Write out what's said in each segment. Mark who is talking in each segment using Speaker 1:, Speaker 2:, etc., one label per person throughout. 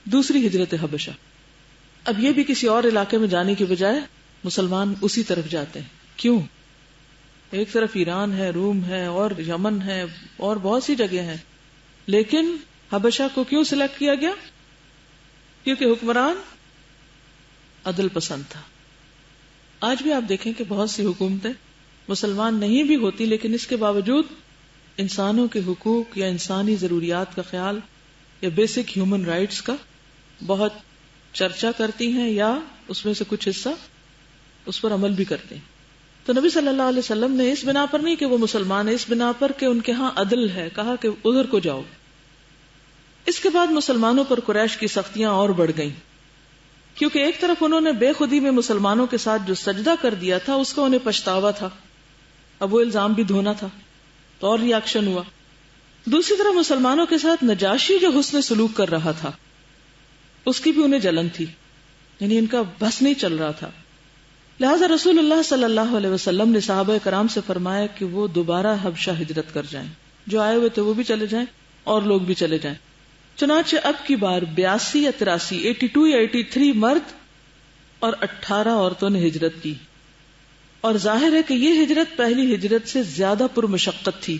Speaker 1: دوسری ہجرت حبشہ. اب یہ بھی کسی اور علاقے میں جانے کی بجائے مسلمان اسی طرف جاتے ہیں. کیوں؟ ایک طرف ایران ہے، روم ہے، اور یمن ہے، اور بہت سی جگہ ہیں، لیکن حبشہ کو کیوں سلیکٹ کیا گیا؟ کیونکہ حکمران عدل پسند تھا. آج بھی آپ دیکھیں کہ بہت سی حکومتیں مسلمان نہیں بھی ہوتی، لیکن اس کے باوجود انسانوں کے حقوق یا انسانی ضروریات کا خیال یا بیسک ہیومن رائٹس کا بہت چرچا کرتی ہیں، یا اس میں سے کچھ حصہ اس پر عمل بھی کرتے ہیں. تو نبی صلی اللہ علیہ وسلم نے اس بنا پر نہیں کہ وہ مسلمان ہیں، اس بنا پر کہ ان کے ہاں عدل ہے، کہا کہ ادھر کو جاؤ. اس کے بعد مسلمانوں پر قریش کی سختیاں اور بڑھ گئیں، کیونکہ ایک طرف انہوں نے بے خودی میں مسلمانوں کے ساتھ جو سجدہ کر دیا تھا اس کا انہیں پچھتاوا تھا، اب وہ الزام بھی دھونا تھا، تو اور ری ایکشن ہوا. دوسری طرف مسلمانوں کے ساتھ نجاشی جو حسن سلوک کر رہا تھا اس کی بھی انہیں جلن تھی، یعنی ان کا بس نہیں چل رہا تھا. لہذا رسول اللہ صلی اللہ علیہ وسلم نے صحابہ کرام سے فرمایا کہ وہ دوبارہ حبشہ ہجرت کر جائیں، جو آئے ہوئے تھے وہ بھی چلے جائیں اور لوگ بھی چلے جائیں. چنانچہ اب کی بار 82 یا 83 82 یا 83 مرد اور 18 عورتوں نے ہجرت کی. اور ظاہر ہے کہ یہ ہجرت پہلی ہجرت سے زیادہ پرمشقت تھی،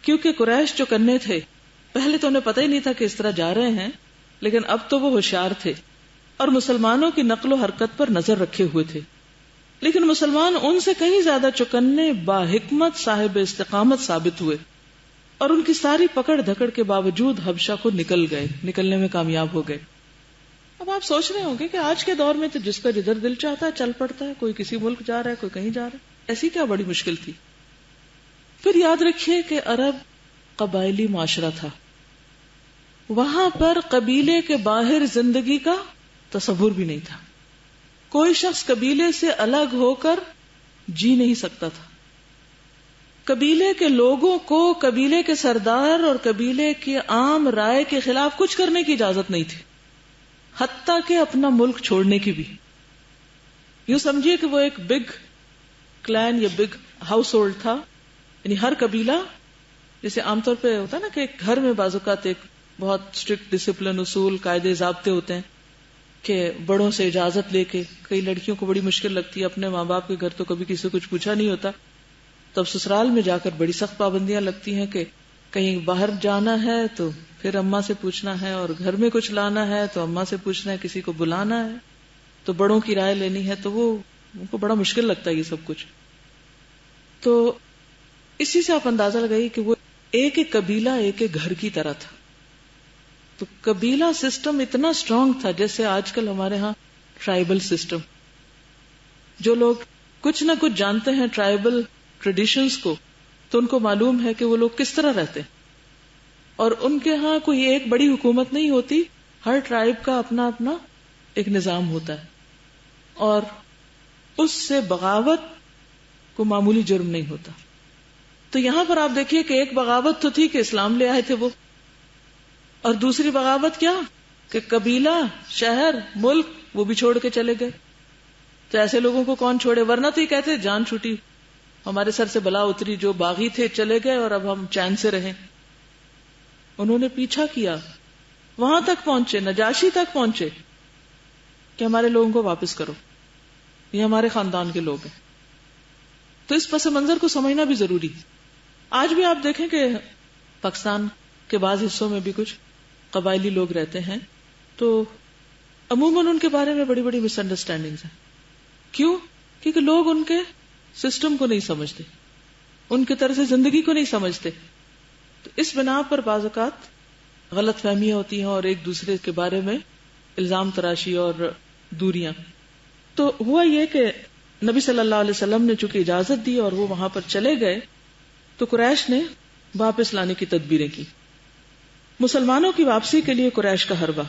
Speaker 1: کیونکہ قریش جو کرنے تھے پہلے تو انہیں پتہ ہی نہیں تھا کہ اس طرح جا رہے ہیں، لیکن اب تو وہ ہوشیار تھے اور مسلمانوں کی نقل و حرکت پر نظر رکھے ہوئے تھے. لیکن مسلمان ان سے کہیں زیادہ چوکنے، باحکمت، صاحب استقامت ثابت ہوئے اور ان کی ساری پکڑ دھکڑ کے باوجود حبشہ کو نکلنے میں کامیاب ہو گئے. اب آپ سوچ رہے ہوں گے کہ آج کے دور میں تو جس کا جدھر دل چاہتا ہے چل پڑتا ہے، کوئی کسی ملک جا رہا ہے، کوئی کہیں جا رہا ہے، ایسی کیا بڑی مشکل تھی؟ پھر یاد رکھیے کہ عرب قبائلی معاشرہ تھا، وہاں پر قبیلے کے باہر زندگی کا تصور بھی نہیں تھا. کوئی شخص قبیلے سے الگ ہو کر جی نہیں سکتا تھا. قبیلے کے لوگوں کو قبیلے کے سردار اور قبیلے کی عام رائے کے خلاف کچھ کرنے کی اجازت نہیں تھی، حتیٰ کہ اپنا ملک چھوڑنے کی بھی. یوں سمجھیے کہ وہ ایک بگ کلین یا بگ ہاؤس ہولڈ تھا، یعنی ہر قبیلہ جیسے عام طور پہ ہوتا ہے نا کہ ایک گھر میں بعض اوقات ایک بہت اسٹرکٹ ڈسپلن، اصول، قاعدے، ضابطے ہوتے ہیں کہ بڑوں سے اجازت لے کے. کئی لڑکیوں کو بڑی مشکل لگتی ہے، اپنے ماں باپ کے گھر تو کبھی کسی سے کچھ پوچھا نہیں ہوتا، تب سسرال میں جا کر بڑی سخت پابندیاں لگتی ہیں کہ کہیں باہر جانا ہے تو پھر اماں سے پوچھنا ہے، اور گھر میں کچھ لانا ہے تو اماں سے پوچھنا ہے، کسی کو بلانا ہے تو بڑوں کی رائے لینی ہے، تو وہ ان کو بڑا مشکل لگتا ہے یہ سب کچھ. تو اسی سے آپ اندازہ لگائیے کہ وہ ایک ایک قبیلہ ایک ایک گھر کی طرح تھا. تو قبیلہ سسٹم اتنا اسٹرانگ تھا جیسے آج کل ہمارے ہاں ٹرائبل سسٹم. جو لوگ کچھ نہ کچھ جانتے ہیں ٹرائبل ٹریڈیشنز کو، تو ان کو معلوم ہے کہ وہ لوگ کس طرح رہتے ہیں. اور ان کے ہاں کوئی ایک بڑی حکومت نہیں ہوتی، ہر ٹرائب کا اپنا اپنا ایک نظام ہوتا ہے، اور اس سے بغاوت کو معمولی جرم نہیں ہوتا. تو یہاں پر آپ دیکھیے کہ ایک بغاوت تو تھی کہ اسلام لے آئے تھے وہ، اور دوسری بغاوت کیا کہ قبیلہ، شہر، ملک وہ بھی چھوڑ کے چلے گئے. تو ایسے لوگوں کو کون چھوڑے؟ ورنہ تو یہ کہتے جان چھوٹی، ہمارے سر سے بلا اتری، جو باغی تھے چلے گئے اور اب ہم چین سے رہیں. انہوں نے پیچھا کیا، وہاں تک پہنچے، نجاشی تک پہنچے کہ ہمارے لوگوں کو واپس کرو، یہ ہمارے خاندان کے لوگ ہیں. تو اس پس منظر کو سمجھنا بھی ضروری. آج بھی آپ دیکھیں کہ پاکستان کے بعض حصوں میں بھی کچھ قبائلی لوگ رہتے ہیں، تو عموماً ان کے بارے میں بڑی بڑی مس انڈرسٹینڈنگز ہیں. کیوں؟ کیونکہ لوگ ان کے سسٹم کو نہیں سمجھتے، ان کے طرز زندگی کو نہیں سمجھتے. تو اس بنا پر بعض اوقات غلط فہمیاں ہوتی ہیں اور ایک دوسرے کے بارے میں الزام تراشی اور دوریاں. تو ہوا یہ کہ نبی صلی اللہ علیہ وسلم نے چونکہ اجازت دی اور وہ وہاں پر چلے گئے، تو قریش نے واپس لانے کی تدبیریں کی. مسلمانوں کی واپسی کے لیے قریش کا حربہ.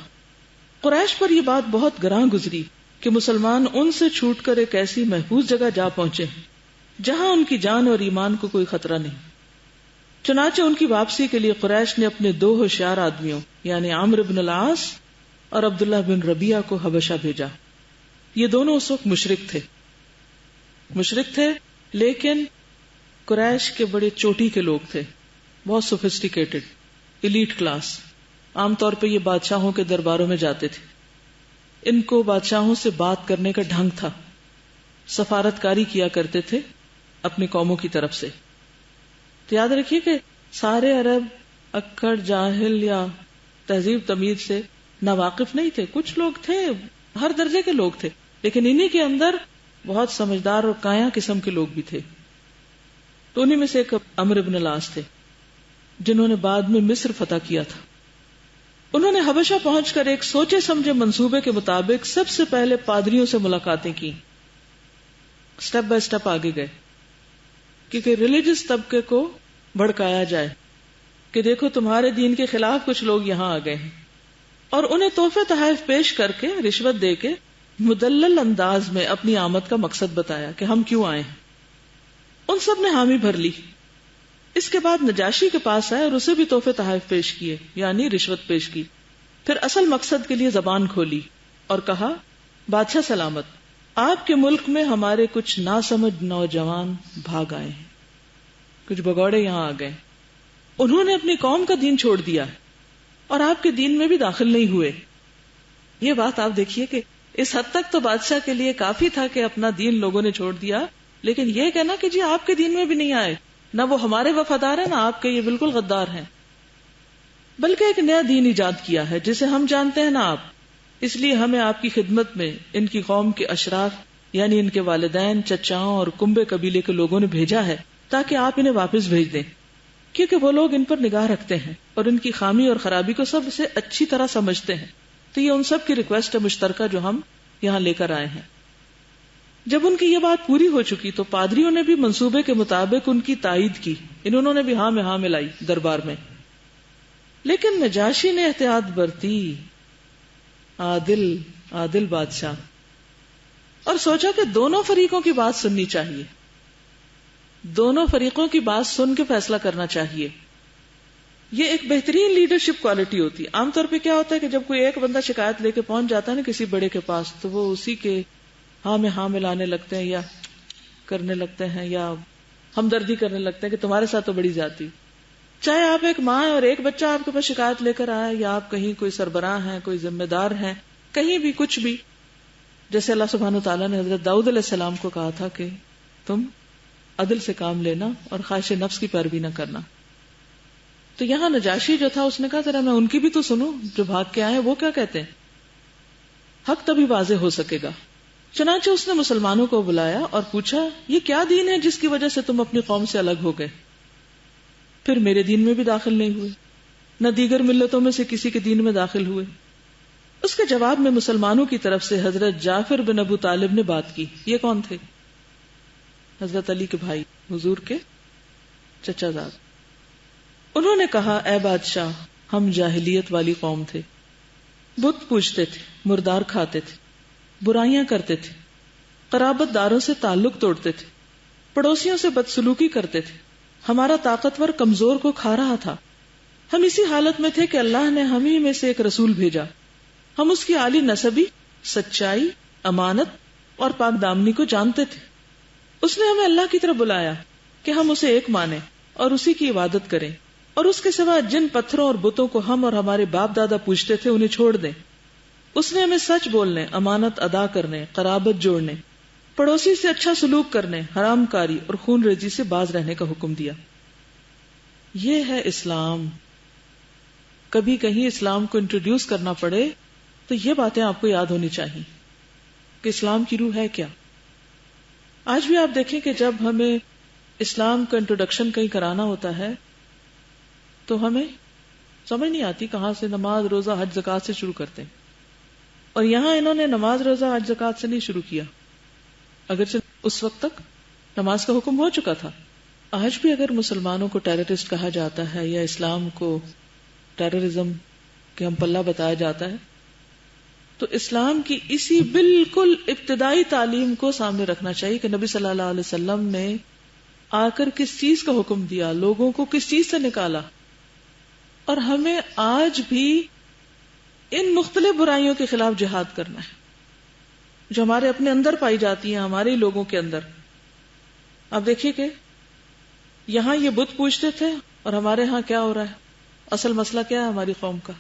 Speaker 1: قریش پر یہ بات بہت گراں گزری کہ مسلمان ان سے چھوٹ کر ایک ایسی محفوظ جگہ جا پہنچے جہاں ان کی جان اور ایمان کو کوئی خطرہ نہیں. چنانچہ ان کی واپسی کے لیے قریش نے اپنے 2 ہوشیار آدمیوں یعنی عمرو بن العاص اور عبداللہ بن ربیعہ کو حبشہ بھیجا. یہ دونوں اس وقت مشرک تھے لیکن قریش کے بڑے چوٹی کے لوگ تھے، بہت سوفسٹیکیٹڈ، ایلیٹ کلاس. عام طور پہ یہ بادشاہوں کے درباروں میں جاتے تھے. ان کو بادشاہوں سے بات کرنے کا ڈھنگ تھا. سفارتکاری کیا کرتے تھے اپنی قوموں کی طرف سے. تو یاد رکھیے کہ سارے عرب اکڑ جاہل یا تہذیب تمیز سے ناواقف نہیں تھے. کچھ لوگ تھے، ہر درجے کے لوگ تھے، لیکن انہی کے اندر بہت سمجھدار اور کایا قسم کے لوگ بھی تھے. تو انہی میں سے ایک عمرو بن العاص تھے جنہوں نے بعد میں مصر فتح کیا تھا. انہوں نے حبشہ پہنچ کر ایک سوچے سمجھے منصوبے کے مطابق سب سے پہلے پادریوں سے ملاقاتیں کی. سٹیپ بائی سٹیپ آگے گئے کیونکہ ریلیجس طبقے کو بھڑکایا جائے کہ دیکھو تمہارے دین کے خلاف کچھ لوگ یہاں آ گئے ہیں، اور انہیں تحفے تحائف پیش کر کے رشوت دے کے مدلل انداز میں اپنی آمد کا مقصد بتایا کہ ہم کیوں آئے ہیں. ان سب نے حامی بھر لی. اس کے بعد نجاشی کے پاس آئے اور اسے بھی تحفے تحائف پیش کیے، یعنی رشوت پیش کی. پھر اصل مقصد کے لیے زبان کھولی اور کہا، بادشاہ سلامت، آپ کے ملک میں ہمارے کچھ ناسمجھ نوجوان بھاگ آئے ہیں، کچھ بگوڑے یہاں آ گئے. انہوں نے اپنی قوم کا دین چھوڑ دیا اور آپ کے دین میں بھی داخل نہیں ہوئے. یہ بات آپ دیکھیے کہ اس حد تک تو بادشاہ کے لیے کافی تھا کہ اپنا دین لوگوں نے چھوڑ دیا، لیکن یہ کہنا کہ جی آپ کے دین میں بھی نہیں آئے، نہ وہ ہمارے وفادار ہیں نہ آپ کے، یہ بالکل غدار ہیں. بلکہ ایک نیا دین ایجاد کیا ہے جسے ہم جانتے ہیں نہ آپ، اس لیے ہمیں آپ کی خدمت میں ان کی قوم کے اشراف یعنی ان کے والدین، چچاؤں اور کنبے قبیلے کے لوگوں نے بھیجا ہے تاکہ آپ انہیں واپس بھیج دیں، کیونکہ وہ لوگ ان پر نگاہ رکھتے ہیں اور ان کی خامی اور خرابی کو سب سے اچھی طرح سمجھتے ہیں. تو یہ ان سب کی ریکویسٹ مشترکہ جو ہم یہاں لے کر آئے ہیں. جب ان کی یہ بات پوری ہو چکی تو پادریوں نے بھی منصوبے کے مطابق ان کی تائید کی، انہوں نے بھی ہاں میں ہاں ملائی دربار میں. لیکن نجاشی نے احتیاط برتی، عادل بادشاہ، اور سوچا کہ دونوں فریقوں کی بات سننی چاہیے، دونوں فریقوں کی بات سن کے فیصلہ کرنا چاہیے. یہ ایک بہترین لیڈرشپ کوالٹی ہوتی ہے. عام طور پہ کیا ہوتا ہے کہ جب کوئی ایک بندہ شکایت لے کے پہنچ جاتا ہے نا کسی بڑے کے پاس، تو وہ اسی کے ہاں میں ہاں ملانے لگتے ہیں یا کرنے لگتے ہیں یا ہمدردی کرنے لگتے ہیں کہ تمہارے ساتھ تو بڑی زیادتی. چاہے آپ ایک ماں ہیں اور ایک بچہ آپ کے پاس شکایت لے کر آیا، یا آپ کہیں کوئی سربراہ ہیں، کوئی ذمہ دار ہیں، کہیں بھی کچھ بھی، جیسے اللہ سبحانہ وتعالیٰ نے حضرت داؤد علیہ السلام کو کہا تھا کہ تم عدل سے کام لینا اور خواہش نفس کی پیروی نہ کرنا. تو یہاں نجاشی جو تھا اس نے کہا ذرا میں ان کی بھی تو سنوں، جو بھاگ کے آئے وہ کیا کہتے ہیں، حق تبھی واضح ہو سکے گا. چنانچہ اس نے مسلمانوں کو بلایا اور پوچھا، یہ کیا دین ہے جس کی وجہ سے تم اپنی قوم سے الگ ہو گئے؟ پھر میرے دین میں بھی داخل نہیں ہوئے، نہ دیگر ملتوں میں سے کسی کے دین میں داخل ہوئے. اس کے جواب میں مسلمانوں کی طرف سے حضرت جعفر بن ابو طالب نے بات کی. یہ کون تھے؟ حضرت علی کے بھائی، حضور کے چچا زاد. انہوں نے کہا، اے بادشاہ، ہم جاہلیت والی قوم تھے، بت پوجتے تھے، مردار کھاتے تھے، برائیاں کرتے تھے، قرابت داروں سے تعلق توڑتے تھے، پڑوسیوں سے بدسلوکی کرتے تھے. ہمارا طاقتور کمزور کو کھا رہا تھا. ہم اسی حالت میں تھے کہ اللہ نے ہم ہی میں سے ایک رسول بھیجا. ہم اس کی عالی نسبی، سچائی، امانت اور پاک دامنی کو جانتے تھے. اس نے ہمیں اللہ کی طرف بلایا کہ ہم اسے ایک مانیں اور اسی کی عبادت کریں، اور اس کے سوا جن پتھروں اور بتوں کو ہم اور ہمارے باپ دادا پوجتے تھے انہیں چھوڑ دیں. اس نے ہمیں سچ بولنے، امانت ادا کرنے، قرابت جوڑنے، پڑوسی سے اچھا سلوک کرنے، حرام کاری اور خون ریزی سے باز رہنے کا حکم دیا. یہ ہے اسلام. کبھی کہیں اسلام کو انٹروڈیوس کرنا پڑے تو یہ باتیں آپ کو یاد ہونی چاہیے کہ اسلام کی روح ہے کیا. آج بھی آپ دیکھیں کہ جب ہمیں اسلام کا انٹروڈکشن کہیں کرانا ہوتا ہے تو ہمیں سمجھ نہیں آتی کہاں سے نماز، روزہ، حج، زکوٰۃ سے شروع کرتے ہیں. اور یہاں انہوں نے نماز، روزہ، حج، زکوٰۃ سے نہیں شروع کیا، اگرچہ اس وقت تک نماز کا حکم ہو چکا تھا. آج بھی اگر مسلمانوں کو ٹیررسٹ کہا جاتا ہے یا اسلام کو ٹیررزم کے ہم پلہ بتایا جاتا ہے تو اسلام کی اسی بالکل ابتدائی تعلیم کو سامنے رکھنا چاہیے کہ نبی صلی اللہ علیہ وسلم نے آ کر کس چیز کا حکم دیا، لوگوں کو کس چیز سے نکالا. اور ہمیں آج بھی ان مختلف برائیوں کے خلاف جہاد کرنا ہے جو ہمارے اپنے اندر پائی جاتی ہیں، ہمارے ہی لوگوں کے اندر. اب دیکھیے کہ یہاں یہ بت پوجتے تھے اور ہمارے ہاں کیا ہو رہا ہے. اصل مسئلہ کیا ہے ہماری قوم کا؟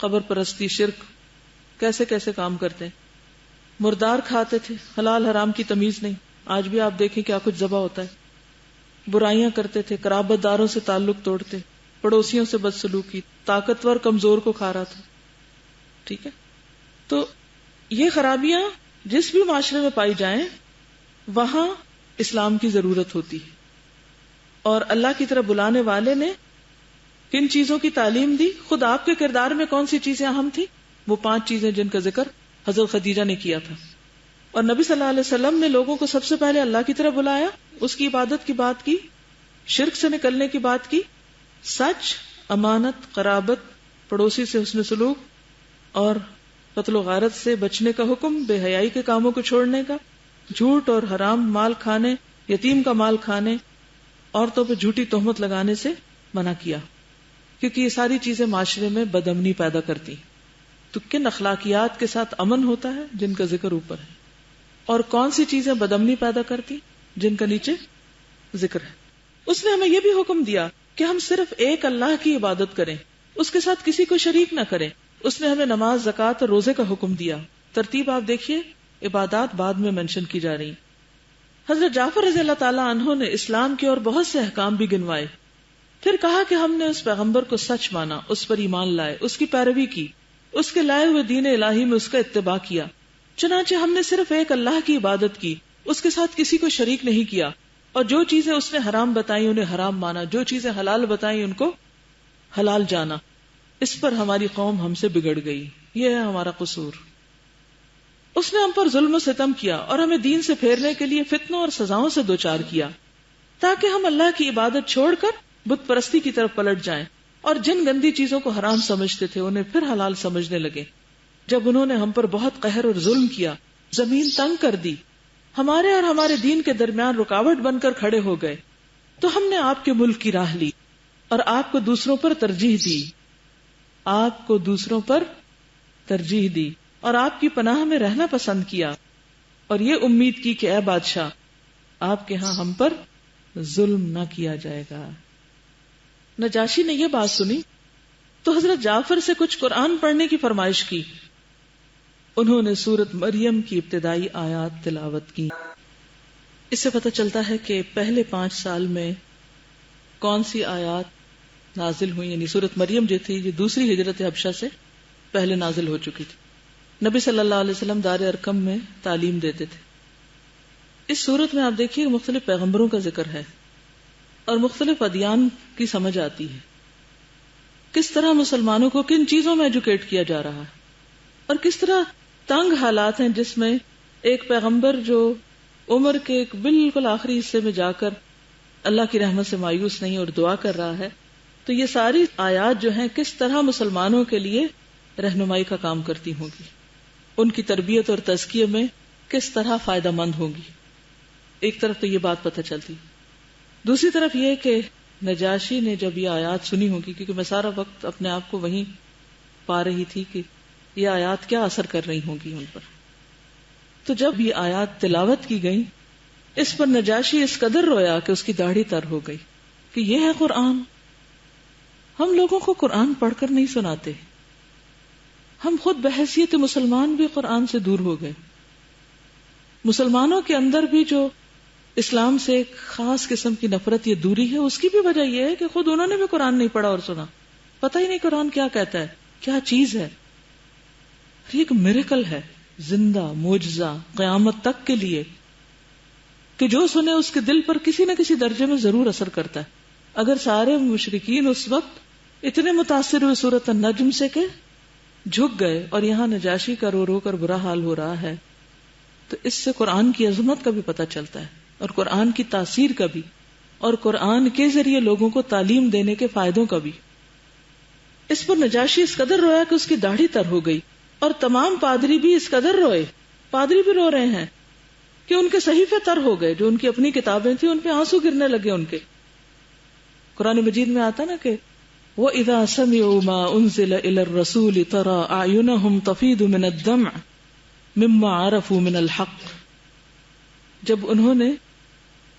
Speaker 1: قبر پرستی، شرک، کیسے کیسے کام کرتے ہیں. مردار کھاتے تھے، حلال حرام کی تمیز نہیں. آج بھی آپ دیکھیں کیا کچھ ذبح ہوتا ہے. برائیاں کرتے تھے، قرابت داروں سے تعلق توڑتے، پڑوسیوں سے بدسلوکی، طاقتور کمزور کو کھا رہا تھا. ٹھیک ہے، تو یہ خرابیاں جس بھی معاشرے میں پائی جائیں وہاں اسلام کی ضرورت ہوتی ہے. اور اللہ کی طرف بلانے والے نے کن چیزوں کی تعلیم دی؟ خود آپ کے کردار میں کون سی چیزیں اہم تھی؟ وہ 5 چیزیں جن کا ذکر حضرت خدیجہ نے کیا تھا. اور نبی صلی اللہ علیہ وسلم نے لوگوں کو سب سے پہلے اللہ کی طرف بلایا، اس کی عبادت کی بات کی، شرک سے نکلنے کی بات کی، سچ، امانت، قرابت، پڑوسی سے حسن سلوک اور قتل و غارت سے بچنے کا حکم، بے حیائی کے کاموں کو چھوڑنے کا، جھوٹ اور حرام مال کھانے، یتیم کا مال کھانے، عورتوں پہ جھوٹی تہمت لگانے سے منع کیا، کیونکہ یہ ساری چیزیں معاشرے میں بدامنی پیدا کرتی. تو کن اخلاقیات کے ساتھ امن ہوتا ہے جن کا ذکر اوپر ہے، اور کون سی چیزیں بدامنی پیدا کرتی جن کا نیچے ذکر ہے. اس نے ہمیں یہ بھی حکم دیا کہ ہم صرف ایک اللہ کی عبادت کریں، اس کے ساتھ کسی کو شریک نہ کریں. اس نے ہمیں نماز، زکوٰۃ اور روزے کا حکم دیا. ترتیب آپ دیکھیے، عبادات بعد میں منشن کی جا رہی. حضرت جعفر رضی اللہ تعالیٰ عنہ نے اسلام کے اور بہت سے احکام بھی گنوائے. پھر کہا کہ ہم نے اس پیغمبر کو سچ مانا، اس پر ایمان لائے، اس کی پیروی کی، اس کے لائے ہوئے دین الہی میں اس کا اتباع کیا. چنانچہ ہم نے صرف ایک اللہ کی عبادت کی، اس کے ساتھ کسی کو شریک نہیں کیا، اور جو چیزیں اس نے حرام بتائی انہیں حرام مانا، جو چیزیں حلال بتائی ان کو حلال جانا. اس پر ہماری قوم ہم سے بگڑ گئی، یہ ہے ہمارا قصور. اس نے ہم پر ظلم و ستم کیا اور ہمیں دین سے پھیرنے کے لیے فتنوں اور سزاؤں سے دوچار کیا، تاکہ ہم اللہ کی عبادت چھوڑ کر بت پرستی کی طرف پلٹ جائیں، اور جن گندی چیزوں کو حرام سمجھتے تھے انہیں پھر حلال سمجھنے لگے. جب انہوں نے ہم پر بہت قہر اور ظلم کیا، زمین تنگ کر دی، ہمارے اور ہمارے دین کے درمیان رکاوٹ بن کر کھڑے ہو گئے، تو ہم نے آپ کے ملک کی راہ لی اور آپ کو دوسروں پر ترجیح دی، آپ کو دوسروں پر ترجیح دی اور آپ کی پناہ میں رہنا پسند کیا، اور یہ امید کی کہ اے بادشاہ آپ کے ہاں ہم پر ظلم نہ کیا جائے گا. نجاشی نے یہ بات سنی تو حضرت جعفر سے کچھ قرآن پڑھنے کی فرمائش کی. انہوں نے سورت مریم کی ابتدائی آیات تلاوت کی. اس سے پتہ چلتا ہے کہ پہلے 5 سال میں کون سی آیات نازل ہوئی، یعنی سورت مریم جو تھی یہ دوسری ہجرت حبشہ سے پہلے نازل ہو چکی تھی. نبی صلی اللہ علیہ وسلم دار ارقم میں تعلیم دیتے تھے. اس سورت میں آپ دیکھیے مختلف پیغمبروں کا ذکر ہے اور مختلف ادیان کی سمجھ آتی ہے، کس طرح مسلمانوں کو کن چیزوں میں ایجوکیٹ کیا جا رہا ہے، اور کس طرح تنگ حالات ہیں جس میں ایک پیغمبر جو عمر کے ایک بالکل آخری حصے میں جا کر اللہ کی رحمت سے مایوس نہیں اور دعا کر رہا ہے. تو یہ ساری آیات جو ہیں کس طرح مسلمانوں کے لیے رہنمائی کا کام کرتی ہوں گی، ان کی تربیت اور تزکیے میں کس طرح فائدہ مند ہوں گی. ایک طرف تو یہ بات پتہ چلتی، دوسری طرف یہ کہ نجاشی نے جب یہ آیات سنی ہوگی، کیونکہ میں سارا وقت اپنے آپ کو وہیں پا رہی تھی کہ یہ آیات کیا اثر کر رہی ہوں گی ان پر. تو جب یہ آیات تلاوت کی گئی اس پر نجاشی اس قدر رویا کہ اس کی داڑھی تر ہو گئی کہ یہ ہے قرآن. ہم لوگوں کو قرآن پڑھ کر نہیں سناتے، ہم خود بحیثیت مسلمان بھی قرآن سے دور ہو گئے. مسلمانوں کے اندر بھی جو اسلام سے ایک خاص قسم کی نفرت یا دوری ہے، اس کی بھی وجہ یہ ہے کہ خود انہوں نے بھی قرآن نہیں پڑھا اور سنا، پتہ ہی نہیں قرآن کیا کہتا ہے، کیا چیز ہے. یہ ایک میریکل ہے، زندہ معجزہ قیامت تک کے لیے، کہ جو سنے اس کے دل پر کسی نہ کسی درجے میں ضرور اثر کرتا ہے. اگر سارے مشرکین اس وقت اتنے متاثر ہوئے سورۃ النجم سے کہ جھک گئے، اور یہاں نجاشی کا رو رو کر برا حال ہو رہا ہے، تو اس سے قرآن کی عظمت کا بھی پتہ چلتا ہے، اور قرآن کی تاثیر کا بھی، اور قرآن کے ذریعے لوگوں کو تعلیم دینے کے فائدوں کا بھی. اس پر نجاشی اس قدر رویا کہ اس کی داڑھی تر ہو گئی، اور تمام پادری بھی اس قدر روئے، پادری بھی رو رہے ہیں کہ ان کے صحیفے تر ہو گئے، جو ان کی اپنی کتابیں تھیں ان پہ آنسو گرنے لگے ان کے. قرآن مجید میں آتا نا کہ وَإِذَا سَمِعُوا مَا أُنزِلَ إِلَى الرَّسُولِ تَرَى أَعْيُنَهُمْ تَفِيضُ مِنَ الدَّمْعِ مِمَّا عَرَفُوا مِنَ الْحَقِّ. جب انہوں نے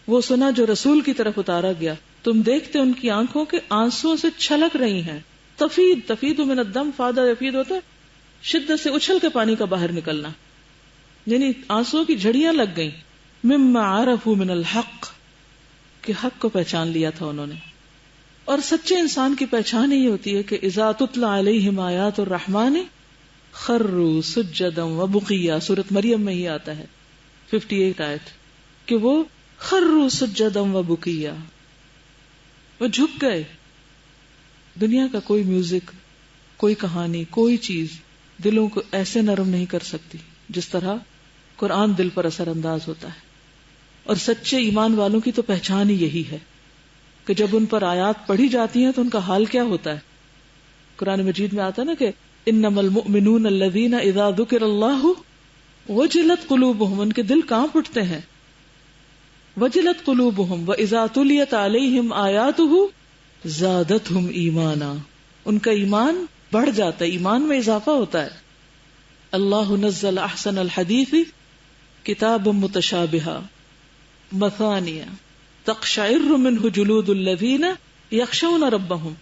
Speaker 1: وہ سنا جو رسول کی طرف اتارا گیا، تم دیکھتے ان کی آنکھوں کے آنسوں سے چھلک رہی ہیں. تفید من الدم، فاد یفید ہوتا ہے شدت سے اچھل کے پانی کا باہر نکلنا، یعنی آنسو کی جھڑیاں لگ گئیں. مما عرفوا من الحق، کہ حق کو پہچان لیا تھا انہوں نے. اور سچے انسان کی پہچان یہ ہوتی ہے کہ اذا تتلی علیہم آیات الرحمن خروا سجدا وبقیا، سورۃ مریم میں ہی آتا ہے 58 آیت، کہ وہ خروا سجدا وبقیا، وہ جھک گئے. دنیا کا کوئی میوزک، کوئی کہانی، کوئی چیز دلوں کو ایسے نرم نہیں کر سکتی جس طرح قرآن دل پر اثر انداز ہوتا ہے. اور سچے ایمان والوں کی تو پہچان ہی یہی ہے کہ جب ان پر آیات پڑھی جاتی ہیں تو ان کا حال کیا ہوتا ہے. قرآن مجید میں آتا ہے نا کہ انما المؤمنون الذین اذا ذکر اللہ وجلت قلوبہم، ان کے دل کانپ اٹھتے ہیں. وجلت قلوبہم واذا تلیت علیہم آیاتہ زادتہم ایمانا، ان کا ایمان بڑھ جاتا ہے، ایمان میں اضافہ ہوتا ہے. اللہ نزل احسن الحدیث کتابا متشابہا مثانیہ تقشعر منہ جلود الذین یخشون ربہم،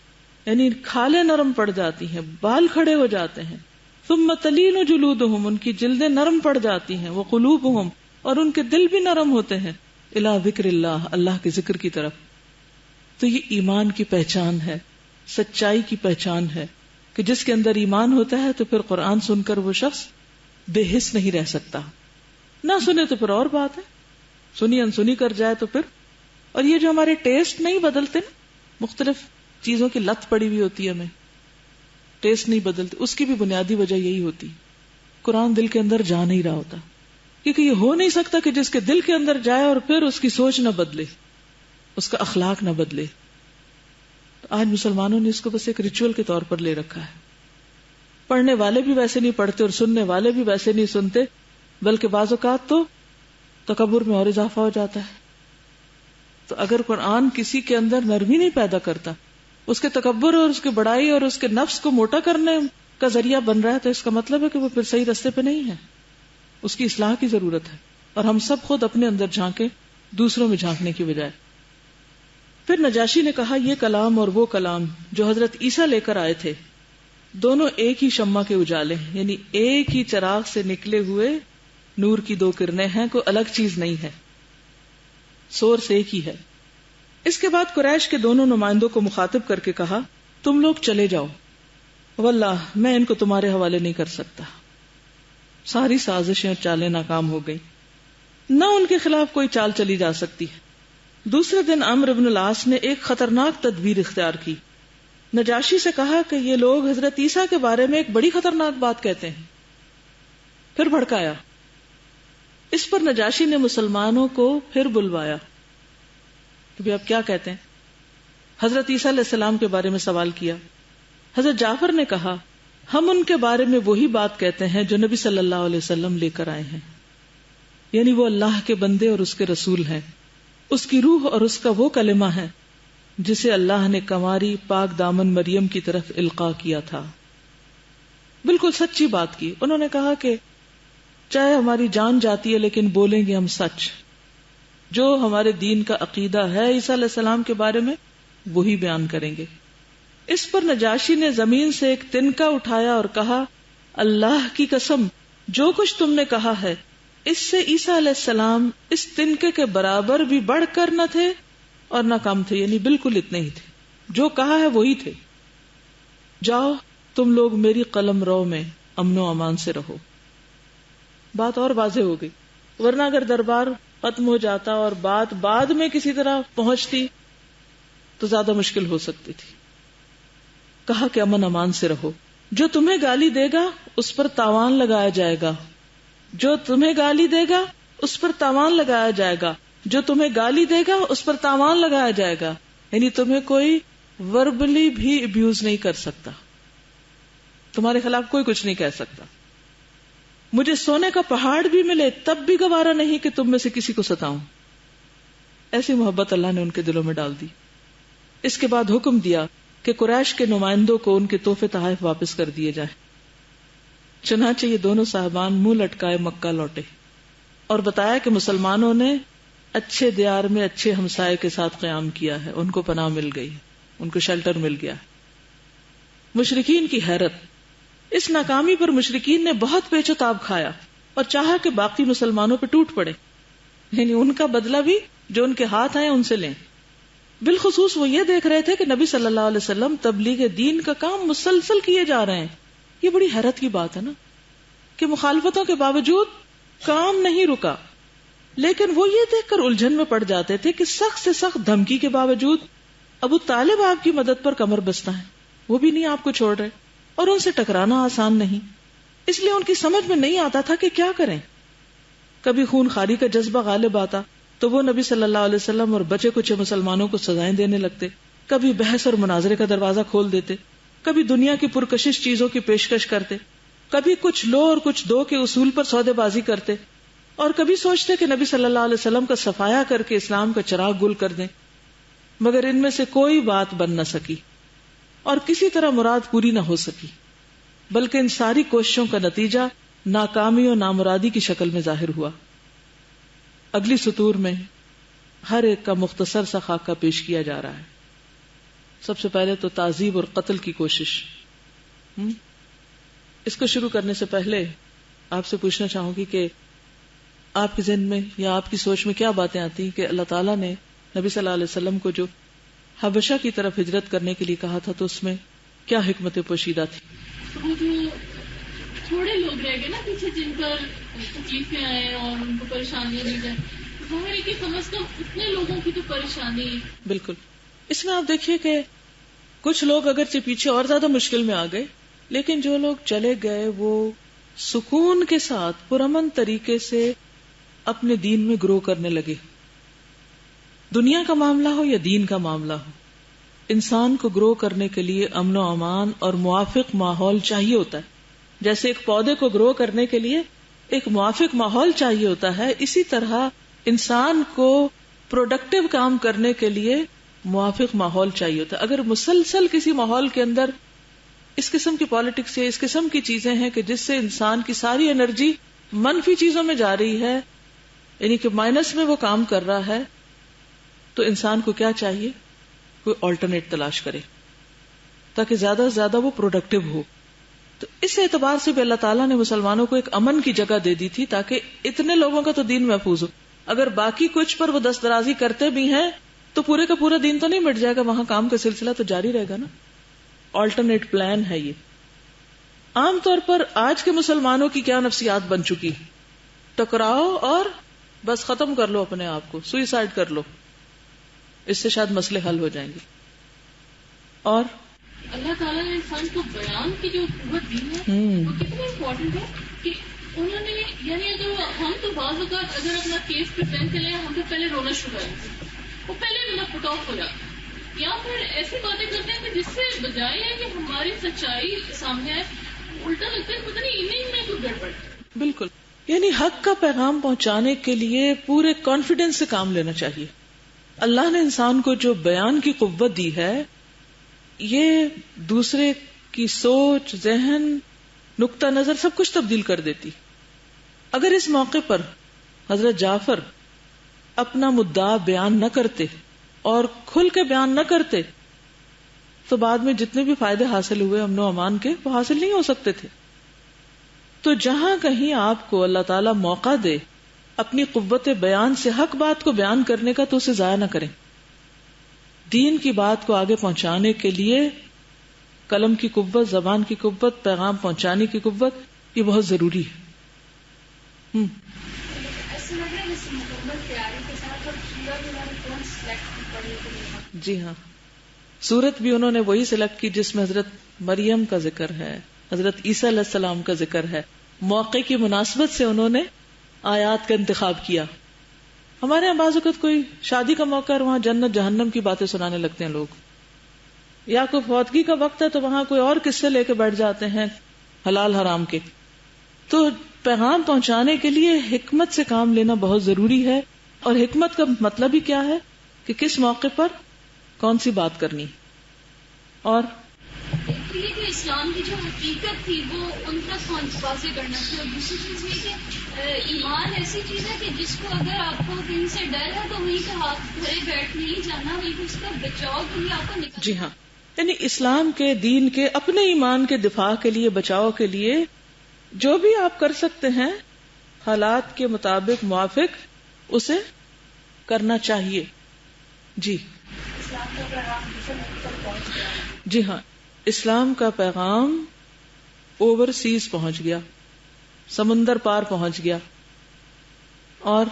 Speaker 1: یعنی کھالیں نرم پڑ جاتی ہیں، بال کھڑے ہو جاتے ہیں. ثم تلین جلودہم، ان کی جلدیں نرم پڑ جاتی ہیں. وقلوبہم، اور ان کے دل بھی نرم ہوتے ہیں. الی ذکر اللہ، اللہ کے ذکر کی طرف. تو یہ ایمان کی پہچان ہے، سچائی کی پہچان ہے کہ جس کے اندر ایمان ہوتا ہے تو پھر قرآن سن کر وہ شخص بے حس نہیں رہ سکتا. نہ سنے تو پھر اور بات ہے، سنی انسنی کر جائے تو پھر. اور یہ جو ہمارے ٹیسٹ نہیں بدلتے نا، مختلف چیزوں کی لت پڑی ہوئی ہوتی ہے، ہمیں ٹیسٹ نہیں بدلتے، اس کی بھی بنیادی وجہ یہی ہوتی، قرآن دل کے اندر جا نہیں رہا ہوتا. کیونکہ یہ ہو نہیں سکتا کہ جس کے دل کے اندر جائے اور پھر اس کی سوچ نہ بدلے، اس کا اخلاق نہ بدلے. آج مسلمانوں نے اس کو بس ایک ریچول کے طور پر لے رکھا ہے. پڑھنے والے بھی ویسے نہیں پڑھتے اور سننے والے بھی ویسے نہیں سنتے، بلکہ بعض اوقات تو تکبر میں اور اضافہ ہو جاتا ہے. تو اگر قرآن کسی کے اندر نرمی نہیں پیدا کرتا، اس کے تکبر اور اس کی بڑائی اور اس کے نفس کو موٹا کرنے کا ذریعہ بن رہا ہے، تو اس کا مطلب ہے کہ وہ پھر صحیح راستے پہ نہیں ہے. اس کی اصلاح کی ضرورت ہے، اور ہم سب خود اپنے اندر جھانکیں دوسروں میں جھانکنے کی بجائے. پھر نجاشی نے کہا یہ کلام اور وہ کلام جو حضرت عیسیٰ لے کر آئے تھے دونوں ایک ہی شمع کے اجالے ہیں، یعنی ایک ہی چراغ سے نکلے ہوئے نور کی دو کرنیں ہیں، کوئی الگ چیز نہیں ہے، سورس ایک ہی ہے. اس کے بعد قریش کے دونوں نمائندوں کو مخاطب کر کے کہا تم لوگ چلے جاؤ، واللہ میں ان کو تمہارے حوالے نہیں کر سکتا. ساری سازشیں اور چالیں ناکام ہو گئی، نہ ان کے خلاف کوئی چال چلی جا سکتی ہے. دوسرے دن عمرو بن العاص نے ایک خطرناک تدبیر اختیار کی. نجاشی سے کہا کہ یہ لوگ حضرت عیسیٰ کے بارے میں ایک بڑی خطرناک بات کہتے ہیں. پھر بھڑکایا. اس پر نجاشی نے مسلمانوں کو پھر بلوایا کہ آپ کیا کہتے ہیں. حضرت عیسیٰ علیہ السلام کے بارے میں سوال کیا. حضرت جعفر نے کہا ہم ان کے بارے میں وہی بات کہتے ہیں جو نبی صلی اللہ علیہ وسلم لے کر آئے ہیں، یعنی وہ اللہ کے بندے اور اس کے رسول ہیں، اس کی روح اور اس کا وہ کلمہ ہے جسے اللہ نے کنواری پاک دامن مریم کی طرف القاء کیا تھا. بالکل سچی بات کی. انہوں نے کہا کہ چاہے ہماری جان جاتی ہے لیکن بولیں گے ہم سچ، جو ہمارے دین کا عقیدہ ہے عیسیٰ علیہ السلام کے بارے میں وہی بیان کریں گے. اس پر نجاشی نے زمین سے ایک تنکا اٹھایا اور کہا اللہ کی قسم جو کچھ تم نے کہا ہے اس سے عیسیٰ علیہ السلام اس تنکے کے برابر بھی بڑھ کر نہ تھے اور نہ کم تھے، یعنی بالکل اتنے ہی تھے، جو کہا ہے وہی تھے. جاؤ تم لوگ میری قلم رو میں امن و امان سے رہو. بات اور واضح ہو گئی، ورنہ اگر دربار ختم ہو جاتا اور بات بعد میں کسی طرح پہنچتی تو زیادہ مشکل ہو سکتی تھی. کہا کہ امن امان سے رہو، جو تمہیں گالی دے گا اس پر تاوان لگایا جائے گا، جو تمہیں گالی دے گا اس پر تاوان لگایا جائے گا، جو تمہیں گالی دے گا اس پر تاوان لگایا جائے گا. یعنی تمہیں کوئی وربلی بھی ابیوز نہیں کر سکتا، تمہارے خلاف کوئی کچھ نہیں کہہ سکتا. مجھے سونے کا پہاڑ بھی ملے تب بھی گوارا نہیں کہ تم میں سے کسی کو ستاؤں. ایسی محبت اللہ نے ان کے دلوں میں ڈال دی. اس کے بعد حکم دیا کہ قریش کے نمائندوں کو ان کے تحفے تحائف واپس کر دیے جائیں. چنانچہ یہ دونوں صاحبان منہ لٹکائے مکہ لوٹے اور بتایا کہ مسلمانوں نے اچھے دیار میں اچھے ہمسائے کے ساتھ قیام کیا ہے، ان کو پناہ مل گئی، ان کو شیلٹر مل گیا. مشرکین کی حیرت. اس ناکامی پر مشرکین نے بہت پیچ و تاب کھایا اور چاہا کہ باقی مسلمانوں پہ ٹوٹ پڑے، یعنی ان کا بدلہ بھی جو ان کے ہاتھ آئے ان سے لیں. بالخصوص وہ یہ دیکھ رہے تھے کہ نبی صلی اللہ علیہ وسلم تبلیغ دین کا کام مسلسل کیے جا رہے ہیں. یہ بڑی حیرت کی بات ہے نا کہ مخالفتوں کے باوجود کام نہیں رکا. لیکن وہ یہ دیکھ کر الجھن میں پڑ جاتے تھے کہ سخت سے سخت دھمکی کے باوجود ابو طالب آپ کی مدد پر کمر بستہ ہیں، وہ بھی نہیں آپ کو چھوڑ رہے، اور ان سے ٹکرانا آسان نہیں. اس لیے ان کی سمجھ میں نہیں آتا تھا کہ کیا کریں. کبھی خون خاری کا جذبہ غالب آتا تو وہ نبی صلی اللہ علیہ وسلم اور بچے کچے مسلمانوں کو سزائیں دینے لگتے، کبھی بحث اور مناظرے کا دروازہ کھول دیتے، کبھی دنیا کی پرکشش چیزوں کی پیشکش کرتے، کبھی کچھ لو اور کچھ دو کے اصول پر سودے بازی کرتے، اور کبھی سوچتے کہ نبی صلی اللہ علیہ وسلم کا صفایا کر کے اسلام کا چراغ گل کر دیں. مگر ان میں سے کوئی بات بن نہ سکی اور کسی طرح مراد پوری نہ ہو سکی، بلکہ ان ساری کوششوں کا نتیجہ ناکامی اور نامرادی کی شکل میں ظاہر ہوا. اگلی سطور میں ہر ایک کا مختصر سا خاکہ پیش کیا جا رہا ہے. سب سے پہلے تو تعذیب اور قتل کی کوشش. اس کو شروع کرنے سے پہلے آپ سے پوچھنا چاہوں گی کہ آپ کے ذہن میں یا آپ کی سوچ میں کیا باتیں آتی ہیں کہ اللہ تعالیٰ نے نبی صلی اللہ علیہ وسلم کو جو حبشہ کی طرف ہجرت کرنے کے لیے کہا تھا تو اس میں کیا حکمت پوشیدہ تھی؟
Speaker 2: وہ جو تھوڑے لوگ رہ گئے نا پیچھے جن پر تکلیفیں آئے اور ان کو پریشانیاں دی جائیں، ظاہر ہے کہ کم از کم اتنے لوگوں کی تو پریشانی.
Speaker 1: بالکل. اس میں آپ دیکھیے کہ کچھ لوگ اگرچہ پیچھے اور زیادہ مشکل میں آ گئے، لیکن جو لوگ چلے گئے وہ سکون کے ساتھ پرامن طریقے سے اپنے دین میں گرو کرنے لگے. دنیا کا معاملہ ہو یا دین کا معاملہ ہو، انسان کو گرو کرنے کے لیے امن و امان اور موافق ماحول چاہیے ہوتا ہے. جیسے ایک پودے کو گرو کرنے کے لیے ایک موافق ماحول چاہیے ہوتا ہے، اسی طرح انسان کو پروڈکٹیو کام کرنے کے لیے موافق ماحول چاہیے ہوتا ہے. اگر مسلسل کسی ماحول کے اندر اس قسم کی پالیٹکس یا اس قسم کی چیزیں ہیں کہ جس سے انسان کی ساری انرجی منفی چیزوں میں جا رہی ہے، یعنی کہ مائنس میں وہ کام کر رہا ہے، تو انسان کو کیا چاہیے؟ کوئی آلٹرنیٹ تلاش کرے تاکہ زیادہ سے زیادہ وہ پروڈکٹیو ہو. تو اس اعتبار سے بھی اللہ تعالیٰ نے مسلمانوں کو ایک امن کی جگہ دے دی تھی تاکہ اتنے لوگوں کا تو دین محفوظ ہو. اگر باقی کچھ پر وہ دست درازی کرتے بھی ہیں تو پورے کا پورا دین تو نہیں مٹ جائے گا، وہاں کام کا سلسلہ تو جاری رہے گا نا. آلٹرنیٹ پلان ہے یہ. عام طور پر آج کے مسلمانوں کی کیا نفسیات بن چکی؟ ٹکراؤ اور بس ختم کر لو اپنے آپ کو، سوئیسائڈ کر لو، اس سے شاید مسئلے حل ہو جائیں گے. اور
Speaker 2: اللہ تعالیٰ نے انسان کو بیان کی جو قوت دی ہے وہ کتنی امپورٹنٹ ہے کہ انہوں نے، یعنی اگر ہم تو بعض اوقات اگر اپنا کیس پریزنٹ کریں ہم تو پہلے رونا شروع کریں، وہ پہلے پٹ آف ہو جاتا ہے، یا پھر ایسی باتیں کرتے ہیں کہ جس سے بجائے ہے کہ ہماری سچائی سامنے آئے الٹا لگتا ہے پتہ نہیں انہیں میں کوئی گڑبڑ.
Speaker 1: بالکل. یعنی حق کا پیغام پہنچانے کے لیے پورے کانفیڈنس سے کام لینا چاہیے. اللہ نے انسان کو جو بیان کی قوت دی ہے یہ دوسرے کی سوچ، ذہن، نقطہ نظر سب کچھ تبدیل کر دیتی. اگر اس موقع پر حضرت جعفر اپنا مدعا بیان نہ کرتے اور کھل کے بیان نہ کرتے تو بعد میں جتنے بھی فائدے حاصل ہوئے امن و امان کے وہ حاصل نہیں ہو سکتے تھے. تو جہاں کہیں آپ کو اللہ تعالیٰ موقع دے اپنی قوت بیان سے حق بات کو بیان کرنے کا تو اسے ضائع نہ کریں. دین کی بات کو آگے پہنچانے کے لیے قلم کی قوت، زبان کی قوت، پیغام پہنچانے کی قوت یہ بہت ضروری ہے. جی ہاں، سورت بھی انہوں نے وہی سلیکٹ کی جس میں حضرت مریم کا ذکر ہے، حضرت عیسیٰ علیہ السلام کا ذکر ہے. موقع کی مناسبت سے انہوں نے آیات کا انتخاب کیا. ہمارے یہاں بعض اوقات کوئی شادی کا موقع ہے وہاں جنت جہنم کی باتیں سنانے لگتے ہیں لوگ، یا کوئی فوتگی کا وقت ہے تو وہاں کوئی اور قصے لے کے بیٹھ جاتے ہیں حلال حرام کے. تو پیغام پہنچانے کے لیے حکمت سے کام لینا بہت ضروری ہے. اور حکمت کا مطلب ہی کیا ہے کہ کس موقع پر کون سی بات کرنی. اور
Speaker 2: یہ کہ اسلام کی جو حقیقت تھی وہ ان تک واضح کرنا تھی. اور دوسری چیز یہ کہ ایمان ایسی چیز ہے کہ جس کو اگر آپ کو کہیں سے ڈر ہے تو وہیں سے ہاتھ دھرے بیٹھ نہیں جانا، وہیں اس کا بچاؤ کے لیے آپ کو نکلنا.
Speaker 1: جی ہاں، یعنی اسلام کے دین کے اپنے ایمان کے دفاع کے لیے بچاؤ کے لیے جو بھی آپ کر سکتے ہیں حالات کے مطابق موافق اسے کرنا چاہیے. جی جی ہاں، اسلام کا پیغام اوورسیز پہنچ گیا، سمندر پار پہنچ گیا. اور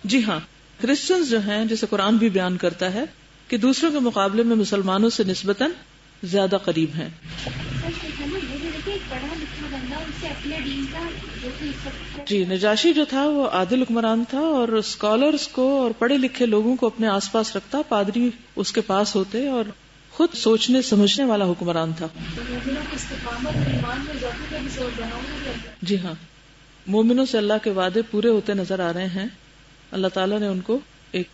Speaker 1: جی ہاں، کرسچنز جو ہیں، جیسے قرآن بھی بیان کرتا ہے کہ دوسروں کے مقابلے میں مسلمانوں سے نسبتاً زیادہ قریب ہیں. جی، نجاشی جو تھا وہ عادل حکمران تھا اور اسکالرز کو اور پڑھے لکھے لوگوں کو اپنے آس پاس رکھتا، پادری اس کے پاس ہوتے اور خود سوچنے سمجھنے والا حکمران تھا. جی ہاں، مومنوں سے اللہ کے وعدے پورے ہوتے نظر آ رہے ہیں. اللہ تعالیٰ نے ان کو ایک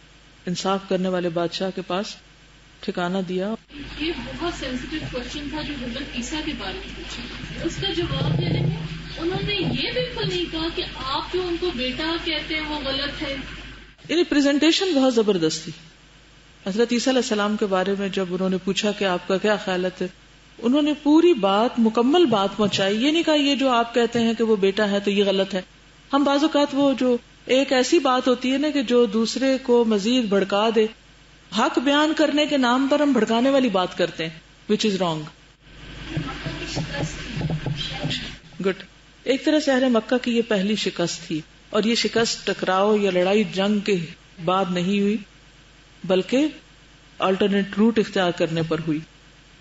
Speaker 1: انصاف کرنے والے بادشاہ کے پاس ٹھکانہ دیا.
Speaker 2: یہ بہت سینسیٹیو کوشچن تھا جو حضرت عیسیٰ کے بارے میں پوچھا، اس کا جواب دینے میں انہوں نے یہ بالکل نہیں کہا کہ آپ جو ان کو بیٹا کہتے ہیں وہ غلط ہے.
Speaker 1: یعنی پریزنٹیشن بہت زبردست تھی. حضرت عیسیٰ علیہ السلام کے بارے میں جب انہوں نے پوچھا کہ آپ کا کیا خیال ہے، انہوں نے پوری بات، مکمل بات پہنچائی. یہ نہیں کہا یہ جو آپ کہتے ہیں کہ وہ بیٹا ہے تو یہ غلط ہے. ہم بعض اوقات وہ جو ایک ایسی بات ہوتی ہے نا کہ جو دوسرے کو مزید بھڑکا دے، حق بیان کرنے کے نام پر ہم بھڑکانے والی بات کرتے ہیں، which is wrong. گڈ. ایک طرح سے اہل مکہ کی یہ پہلی شکست تھی، اور یہ شکست ٹکراؤ یا لڑائی جنگ کے بعد نہیں ہوئی بلکہ آلٹرنیٹ روٹ اختیار کرنے پر ہوئی.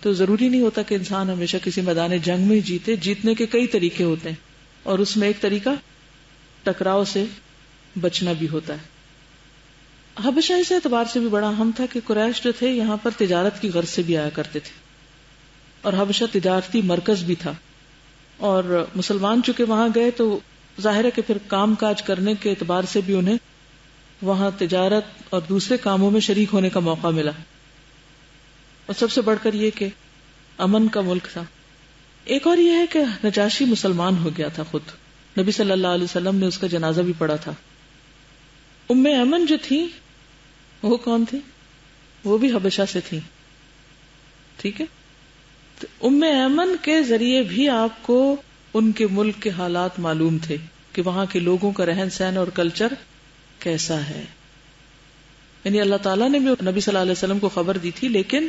Speaker 1: تو ضروری نہیں ہوتا کہ انسان ہمیشہ کسی میدان جنگ میں جیتے. جیتنے کے کئی طریقے ہوتے ہیں اور اس میں ایک طریقہ ٹکراؤ سے بچنا بھی ہوتا ہے. حبشہ اس اعتبار سے بھی بڑا اہم تھا کہ قریش جو تھے یہاں پر تجارت کی غرض سے بھی آیا کرتے تھے اور حبشہ تجارتی مرکز بھی تھا. اور مسلمان چونکہ وہاں گئے تو ظاہر ہے کہ پھر کام کاج کرنے کے اعتبار سے بھی انہیں وہاں تجارت اور دوسرے کاموں میں شریک ہونے کا موقع ملا. اور سب سے بڑھ کر یہ کہ امن کا ملک تھا. ایک اور یہ ہے کہ نجاشی مسلمان ہو گیا تھا خود. نبی صلی اللہ علیہ وسلم نے اس کا جنازہ بھی پڑھا تھا. ام ایمن جو تھی وہ کون تھی؟ وہ بھی حبشہ سے تھی. ٹھیک ہے، تو ام ایمن کے ذریعے بھی آپ کو ان کے ملک کے حالات معلوم تھے کہ وہاں کے لوگوں کا رہن سہن اور کلچر کیسا ہے. یعنی اللہ تعالیٰ نے بھی نبی صلی اللہ علیہ وسلم کو خبر دی تھی، لیکن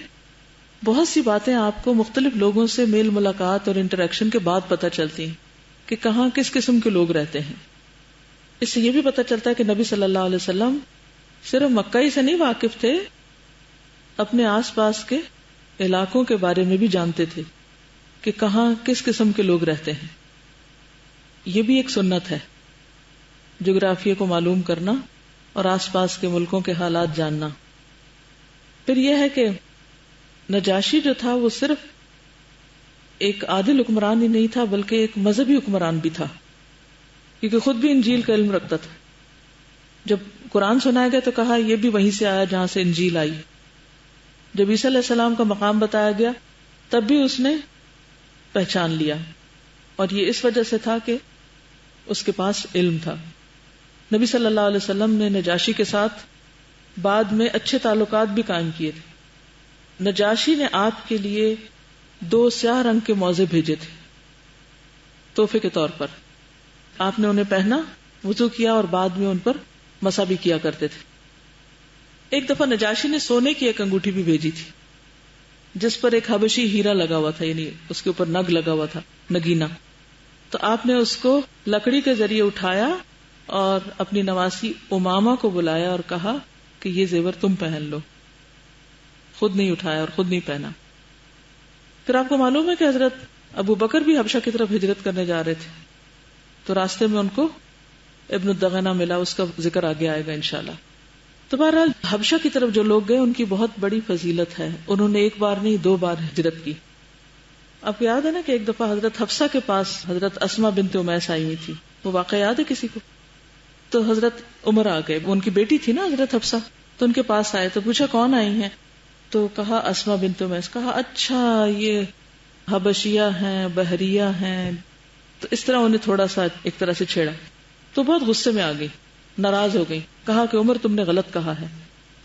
Speaker 1: بہت سی باتیں آپ کو مختلف لوگوں سے میل ملاقات اور انٹریکشن کے بعد پتہ چلتی ہیں کہ کہاں کس قسم کے لوگ رہتے ہیں. اس سے یہ بھی پتہ چلتا ہے کہ نبی صلی اللہ علیہ وسلم صرف مکہ ہی سے نہیں واقف تھے، اپنے آس پاس کے علاقوں کے بارے میں بھی جانتے تھے کہ کہاں کس قسم کے لوگ رہتے ہیں. یہ بھی ایک سنت ہے، جغرافیہ کو معلوم کرنا اور آس پاس کے ملکوں کے حالات جاننا. پھر یہ ہے کہ نجاشی جو تھا وہ صرف ایک عادل حکمران ہی نہیں تھا بلکہ ایک مذہبی حکمران بھی تھا، کیونکہ خود بھی انجیل کا علم رکھتا تھا. جب قرآن سنایا گیا تو کہا یہ بھی وہیں سے آیا جہاں سے انجیل آئی. جب عیسیٰ علیہ السلام کا مقام بتایا گیا تب بھی اس نے پہچان لیا، اور یہ اس وجہ سے تھا کہ اس کے پاس علم تھا. نبی صلی اللہ علیہ وسلم نے نجاشی کے ساتھ بعد میں اچھے تعلقات بھی قائم کیے تھے. نجاشی نے آپ کے لیے 2 سیاہ رنگ کے موزے بھیجے تھے تحفے کے طور پر. آپ نے انہیں پہنا، وضو کیا اور بعد میں ان پر مسح بھی کیا کرتے تھے. ایک دفعہ نجاشی نے سونے کی ایک انگوٹھی بھی بھیجی تھی جس پر ایک حبشی ہیرا لگا ہوا تھا، یعنی اس کے اوپر نگ لگا ہوا تھا، نگینا. تو آپ نے اس کو لکڑی کے ذریعے اٹھایا اور اپنی نواسی امامہ کو بلایا اور کہا کہ یہ زیور تم پہن لو. خود نہیں اٹھایا اور خود نہیں پہنا. پھر آپ کو معلوم ہے کہ حضرت ابو بکر بھی حبشہ کی طرف ہجرت کرنے جا رہے تھے، تو راستے میں ان کو ابن الدغنہ ملا، اس کا ذکر آگے آئے گا انشاءاللہ. تو بہرحال حبشہ کی طرف جو لوگ گئے ان کی بہت بڑی فضیلت ہے. انہوں نے ایک بار نہیں 2 بار ہجرت کی. آپ کو یاد ہے نا کہ ایک دفعہ حضرت حفصہ کے پاس حضرت اسماء بنت امیس آئی ہوئی تھی، وہ واقعہ یاد ہے کسی کو؟ تو حضرت عمر آ گئے، ان کی بیٹی تھی نا حضرت حفصہ، تو ان کے پاس آئے تو پوچھا کون آئی ہیں؟ تو کہا اسماء بنت امیس. کہا اچھا یہ حبشیہ ہیں، بحریہ ہیں. تو اس طرح انہیں تھوڑا سا ایک طرح سے چھیڑا تو بہت غصے میں آ گئی، ناراض ہو گئی. کہا کہ عمر تم نے غلط کہا ہے،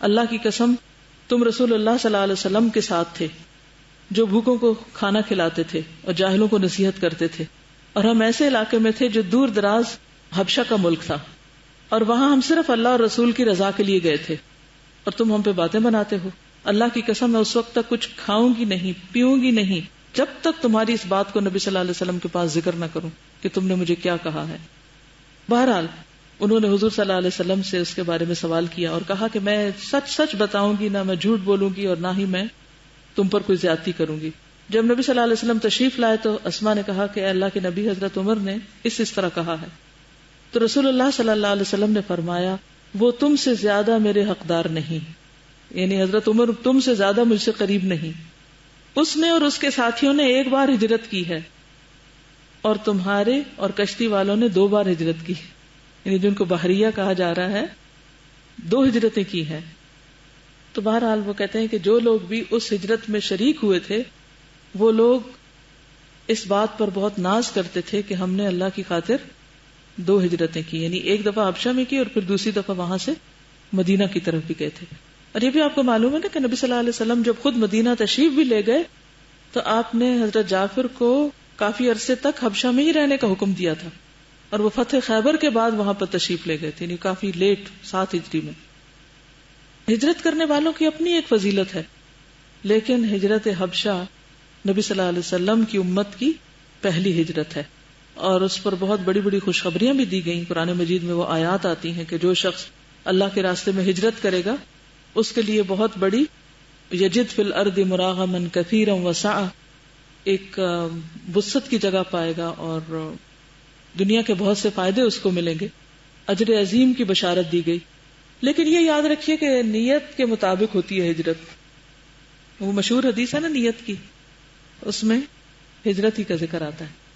Speaker 1: اللہ کی قسم تم رسول اللہ صلی اللہ علیہ وسلم کے ساتھ تھے جو بھوکوں کو کھانا کھلاتے تھے اور جاہلوں کو نصیحت کرتے تھے، اور ہم ایسے علاقے میں تھے جو دور دراز حبشہ کا ملک تھا، اور وہاں ہم صرف اللہ اور رسول کی رضا کے لیے گئے تھے، اور تم ہم پہ باتیں بناتے ہو۔ اللہ کی قسم میں اس وقت تک کچھ کھاؤں گی نہیں، پیوں گی نہیں، جب تک تمہاری اس بات کو نبی صلی اللہ علیہ وسلم کے پاس ذکر نہ کروں کہ تم نے مجھے کیا کہا ہے۔ بہرحال انہوں نے حضور صلی اللہ علیہ وسلم سے اس کے بارے میں سوال کیا اور کہا کہ میں سچ سچ بتاؤں گی، نہ میں جھوٹ بولوں گی اور نہ ہی میں تم پر کوئی زیادتی کروں گی۔ جب نبی صلی اللہ علیہ وسلم تشریف لائے تو اسماء نے کہا کہ اے اللہ کے نبی، حضرت عمر نے اس طرح کہا ہے۔ تو رسول اللہ صلی اللہ علیہ وسلم نے فرمایا وہ تم سے زیادہ میرے حقدار نہیں، یعنی حضرت عمر تم سے زیادہ مجھ سے قریب نہیں، اس نے اور اس کے ساتھیوں نے ایک بار ہجرت کی ہے اور تمہارے اور کشتی والوں نے 2 بار ہجرت کی، یعنی جن کو بحریہ کہا جا رہا ہے 2 ہجرتیں کی ہیں۔ تو بہرحال وہ کہتے ہیں کہ جو لوگ بھی اس ہجرت میں شریک ہوئے تھے وہ لوگ اس بات پر بہت ناز کرتے تھے کہ ہم نے اللہ کی خاطر 2 ہجرتیں کی، یعنی ایک دفعہ حبشہ میں کی اور پھر دوسری دفعہ وہاں سے مدینہ کی طرف بھی گئے تھے۔ اور یہ بھی آپ کو معلوم ہے نا کہ نبی صلی اللہ علیہ وسلم جب خود مدینہ تشریف بھی لے گئے تو آپ نے حضرت جعفر کو کافی عرصے تک حبشہ میں ہی رہنے کا حکم دیا تھا، اور وہ فتح خیبر کے بعد وہاں پر تشریف لے گئے تھے، یعنی کافی لیٹ 7 ہجری میں۔ ہجرت کرنے والوں کی اپنی ایک فضیلت ہے، لیکن ہجرت حبشہ نبی صلی اللہ علیہ وسلم کی امت کی پہلی ہجرت ہے، اور اس پر بہت بڑی بڑی خوشخبریاں بھی دی گئیں۔ قرآن مجید میں وہ آیات آتی ہیں کہ جو شخص اللہ کے راستے میں ہجرت کرے گا اس کے لیے بہت بڑی یجد فی الارض مراغما کثیرا وسعا، ایک وسعت کی جگہ پائے گا اور دنیا کے بہت سے فائدے اس کو ملیں گے، اجر عظیم کی بشارت دی گئی۔ لیکن یہ یاد رکھیے کہ نیت کے مطابق ہوتی ہے ہجرت، وہ مشہور حدیث ہے نا نیت کی، اس میں ہجرت ہی کا ذکر آتا ہے۔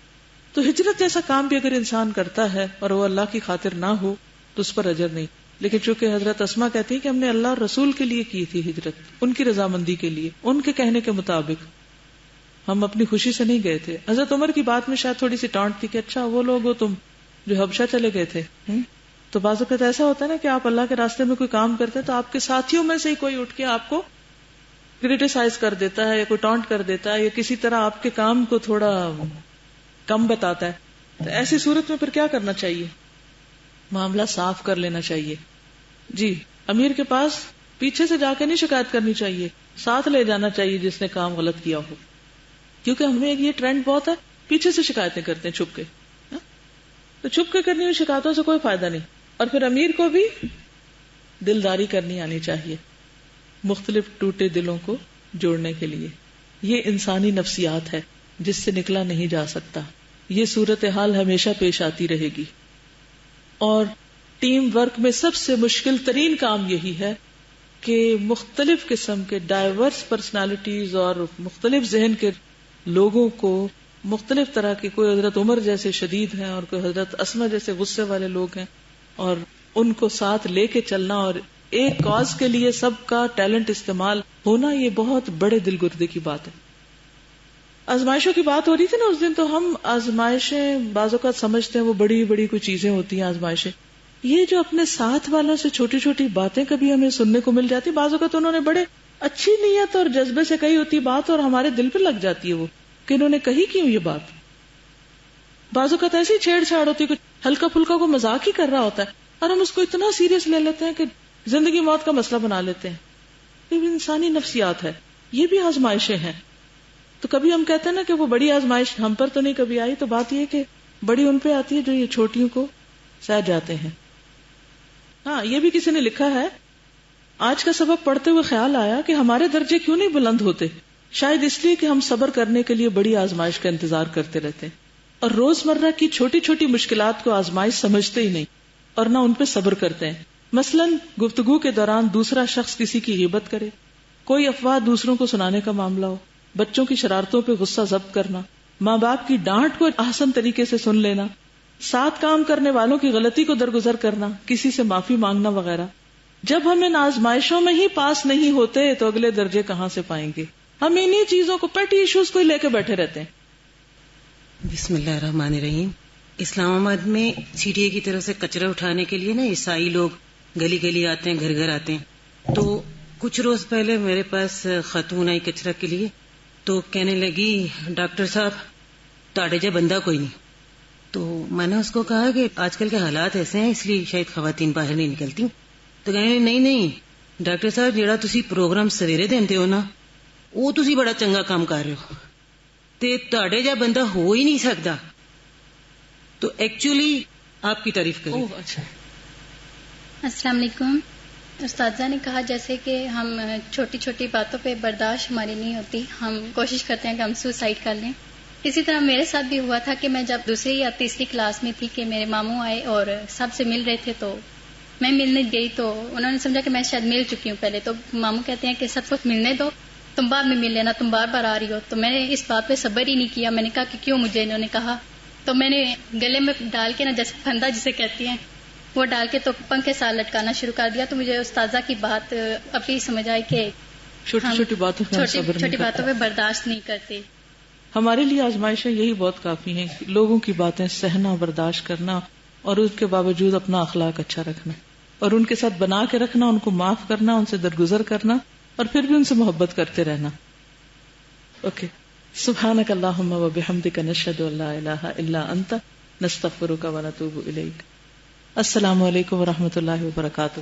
Speaker 1: تو ہجرت جیسا کام بھی اگر انسان کرتا ہے اور وہ اللہ کی خاطر نہ ہو تو اس پر اجر نہیں، لیکن چونکہ حضرت اسماء کہتی ہیں کہ ہم نے اللہ اور رسول کے لیے کی تھی ہجرت، ان کی رضامندی کے لیے، ان کے کہنے کے مطابق، ہم اپنی خوشی سے نہیں گئے تھے۔ حضرت عمر کی بات میں شاید تھوڑی سی ٹانٹ تھی کہ اچھا وہ لوگ ہو تم جو حبشہ چلے گئے تھے۔ تو بعض اوقات ایسا ہوتا ہے نا کہ آپ اللہ کے راستے میں کوئی کام کرتے ہیں تو آپ کے ساتھیوں میں سے ہی کوئی اٹھ کے آپ کو کریٹیسائز کر دیتا ہے یا کوئی ٹانٹ کر دیتا ہے یا کسی طرح آپ کے کام کو تھوڑا کم بتاتا ہے، تو ایسی صورت میں پھر کیا کرنا چاہیے؟ معاملہ صاف کر لینا چاہیے۔ جی، امیر کے پاس پیچھے سے جا کے نہیں شکایت کرنی چاہیے، ساتھ لے جانا چاہیے جس نے کام غلط کیا ہو، کیونکہ ہمیں یہ ٹرینڈ بہت ہے، پیچھے سے شکایتیں کرتے ہیں چھپ کے، تو چھپ کے کرنی ہوئی شکایتوں سے کوئی فائدہ نہیں۔ اور پھر امیر کو بھی دلداری کرنی آنی چاہیے مختلف ٹوٹے دلوں کو جوڑنے کے لیے۔ یہ انسانی نفسیات ہے جس سے نکلا نہیں جا سکتا، یہ صورتحال ہمیشہ پیش آتی رہے گی۔ اور ٹیم ورک میں سب سے مشکل ترین کام یہی ہے کہ مختلف قسم کے ڈائیورس پرسنالٹیز اور مختلف ذہن کے لوگوں کو، مختلف طرح کے، کوئی حضرت عمر جیسے شدید ہیں اور کوئی حضرت اسماء جیسے غصے والے لوگ ہیں، اور ان کو ساتھ لے کے چلنا اور ایک کاز کے لیے سب کا ٹیلنٹ استعمال ہونا، یہ بہت بڑے دل گردے کی بات ہے۔ آزمائشوں کی بات ہو رہی تھی نا اس دن، تو ہم آزمائشیں بعض اوقات سمجھتے ہیں وہ بڑی بڑی کوئی چیزیں ہوتی ہیں آزمائشیں، یہ جو اپنے ساتھ والوں سے چھوٹی چھوٹی باتیں کبھی ہمیں سننے کو مل جاتی، بعض اوقات انہوں نے بڑے اچھی نیت اور جذبے سے کہی ہوتی بات اور ہمارے دل پہ لگ جاتی ہے وہ کہ انہوں نے کہی کیوں یہ بات۔ بعض اوقات ایسی چھیڑ چھاڑ ہوتی ہے، کچھ ہلکا پھلکا کو مذاق ہی کر رہا ہوتا ہے اور ہم اس کو اتنا سیریس لے لیتے ہیں کہ زندگی موت کا مسئلہ بنا لیتے ہیں۔ یہ بھی انسانی نفسیات ہے، یہ بھی آزمائشیں ہیں۔ تو کبھی ہم کہتے ہیں نا کہ وہ بڑی آزمائش ہم پر تو نہیں کبھی آئی، تو بات یہ کہ بڑی ان پہ آتی ہے جو یہ چھوٹیوں کو سہ جاتے ہیں۔ ہاں، یہ بھی کسی نے لکھا ہے، آج کا سبق پڑھتے ہوئے خیال آیا کہ ہمارے درجے کیوں نہیں بلند ہوتے؟ شاید اس لیے کہ ہم صبر کرنے کے لیے بڑی آزمائش کا انتظار کرتے رہتے ہیں اور روزمرہ کی چھوٹی چھوٹی مشکلات کو آزمائش سمجھتے ہی نہیں اور نہ ان پہ صبر کرتے ہیں۔ مثلاً گفتگو کے دوران دوسرا شخص کسی کی غیبت کرے، کوئی افواہ دوسروں کو سنانے کا معاملہ ہو، بچوں کی شرارتوں پہ غصہ ضبط کرنا، ماں باپ کی ڈانٹ کو احسن طریقے سے سن لینا، ساتھ کام کرنے والوں کی غلطی کو درگزر کرنا، کسی سے معافی مانگنا وغیرہ۔ جب ہم ان آزمائشوں میں ہی پاس نہیں ہوتے تو اگلے درجے کہاں سے پائیں گے؟ ہم انہی چیزوں کو، پیٹی ایشوز کو لے کے بیٹھے رہتے ہیں۔
Speaker 3: بسم اللہ الرحمن الرحیم۔ اسلام آباد میں سی ڈی اے کی طرف سے کچرا اٹھانے کے لیے نا عیسائی لوگ گلی گلی آتے ہیں، گھر گھر آتے ہیں، تو کچھ روز پہلے میرے پاس خاتون آئی کچرا کے لیے، تو کہنے لگی ڈاکٹر صاحب تاڑے جا بندہ کوئی نہیں. تو میں نے اس کو کہا کہ آج کل کے حالات ایسے ہیں اس لیے شاید خواتین باہر نہیں نکلتی. تو کہنے نہیں ڈاکٹر صاحب جیڑا تسی پروگرام سویرے دیندے ہو نا وہ تسی بڑا چنگا کام کر رہے ہو تے تاڑے جا بندہ ہو ہی نہیں سکتا. تو ایکچولی آپ کی تعریف کریں.
Speaker 1: اچھا.
Speaker 4: السلام علیکم. استاذہ نے کہا جیسے کہ ہم چھوٹی چھوٹی باتوں پہ برداشت ہماری نہیں ہوتی، ہم کوشش کرتے ہیں کہ ہم سوسائڈ کر لیں. اسی طرح میرے ساتھ بھی ہوا تھا کہ میں جب دوسری یا تیسری کلاس میں تھی کہ میرے ماموں آئے اور سب سے مل رہے تھے، تو میں ملنے گئی تو انہوں نے سمجھا کہ میں شاید مل چکی ہوں پہلے. تو ماموں کہتے ہیں کہ سب کچھ ملنے دو، تم بعد میں مل لینا، تم بار بار آ رہی ہو. تو میں نے اس بات پہ صبر ہی نہیں کیا. میں نے کہا کہ کیوں مجھے انہوں نے کہا. تو میں نے گلے میں ڈال کے نا، جیسے پھندا جسے کہتی ہیں، وہ ڈال کے تو پنکھے ساتھ لٹکانا شروع کر دیا. تو مجھے استاذہ کی بات ابھی سمجھ آئی کہ
Speaker 1: چھوٹی
Speaker 4: باتوں پہ برداشت نہیں کرتے.
Speaker 1: ہمارے لیے آزمائشیں یہی بہت کافی ہیں، لوگوں کی باتیں سہنا، برداشت کرنا، اور اس کے باوجود اپنا اخلاق اچھا رکھنا، اور ان کے ساتھ بنا کے رکھنا، ان کو معاف کرنا، ان سے درگزر کرنا، اور پھر بھی ان سے محبت کرتے رہنا. اوکے. سبحانک اللہم و بحمدک نشہد ان لا الہ الا انت نستغفرک و نتوب الیک. السلام علیکم و رحمۃ اللہ وبرکاتہ.